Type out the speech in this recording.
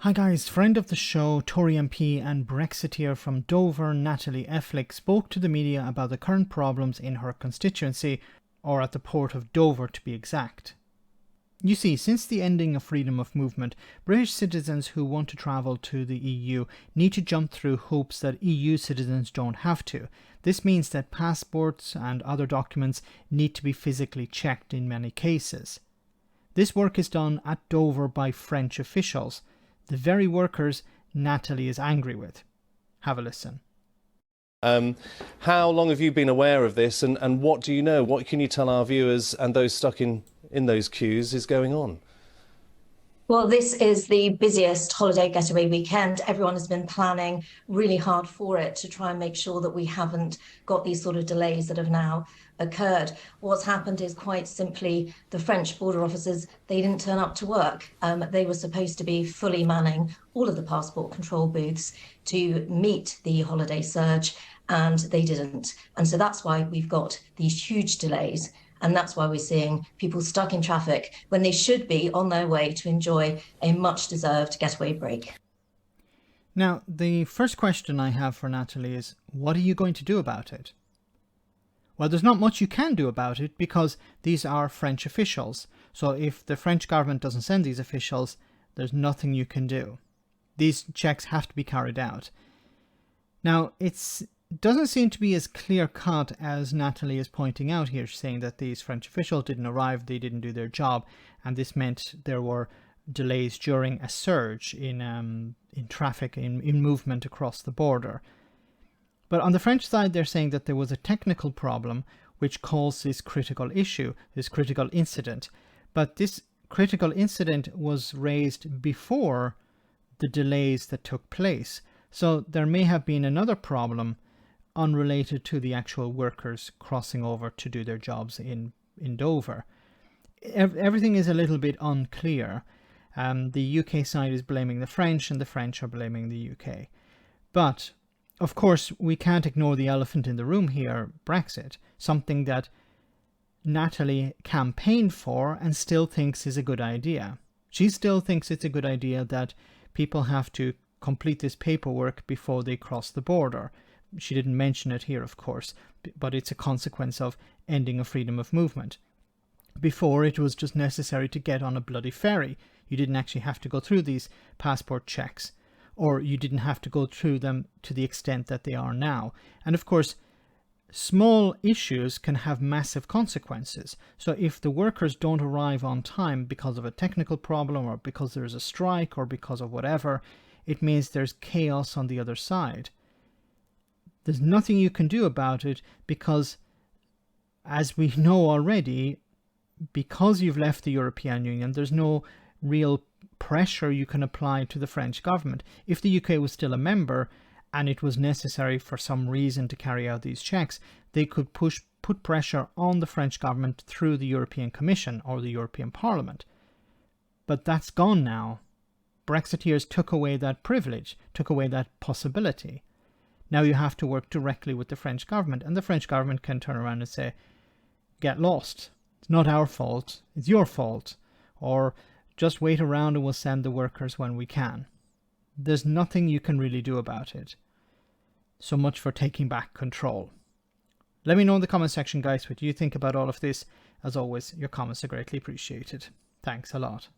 Hi guys, friend of the show, Tory MP and Brexiteer from Dover, Natalie Elphicke, spoke to the media about the current problems in her constituency, or at the port of Dover to be exact. You see, since the ending of freedom of movement, British citizens who want to travel to the EU need to jump through hoops that EU citizens don't have to. This means that passports and other documents need to be physically checked in many cases. This work is done at Dover by French officials, the very workers Natalie is angry with. Have a listen. How long have you been aware of this, and what do you know? What can you tell our viewers and those stuck in those queues is going on? Well, this is the busiest holiday getaway weekend. Everyone has been planning really hard for it to try and make sure that we haven't got these sort of delays that have now occurred. What's happened is quite simply the French border officers, they didn't turn up to work. They were supposed to be fully manning all of the passport control booths to meet the holiday surge, and they didn't. And so that's why we've got these huge delays. And that's why we're seeing people stuck in traffic when they should be on their way to enjoy a much-deserved getaway break. Now, the first question I have for Natalie is, what are you going to do about it? Well, there's not much you can do about it because these are French officials. So if the French government doesn't send these officials, there's nothing you can do. These checks have to be carried out. Now, it doesn't seem to be as clear-cut as Natalie is pointing out here, saying that these French officials didn't arrive, they didn't do their job, and this meant there were delays during a surge in traffic, in movement across the border. But on the French side, they're saying that there was a technical problem which caused this critical issue, this critical incident. But this critical incident was raised before the delays that took place. So there may have been another problem unrelated to the actual workers crossing over to do their jobs in Dover. Everything is a little bit unclear. The UK side is blaming the French and the French are blaming the UK. But, of course, we can't ignore the elephant in the room here, Brexit, something that Natalie campaigned for and still thinks is a good idea. She still thinks it's a good idea that people have to complete this paperwork before they cross the border. She didn't mention it here, of course, but it's a consequence of ending a freedom of movement. Before, it was just necessary to get on a bloody ferry. You didn't actually have to go through these passport checks, or you didn't have to go through them to the extent that they are now. And of course, small issues can have massive consequences. So if the workers don't arrive on time because of a technical problem, or because there's a strike, or because of whatever, it means there's chaos on the other side. There's nothing you can do about it because, as we know already, because you've left the European Union, there's no real pressure you can apply to the French government. If the UK was still a member and it was necessary for some reason to carry out these checks, they could put pressure on the French government through the European Commission or the European Parliament. But that's gone now. Brexiteers took away that privilege, took away that possibility. Now you have to work directly with the French government, and the French government can turn around and say, get lost. It's not our fault. It's your fault. Or just wait around and we'll send the workers when we can. There's nothing you can really do about it. So much for taking back control. Let me know in the comment section, guys, what you think about all of this. As always, your comments are greatly appreciated. Thanks a lot.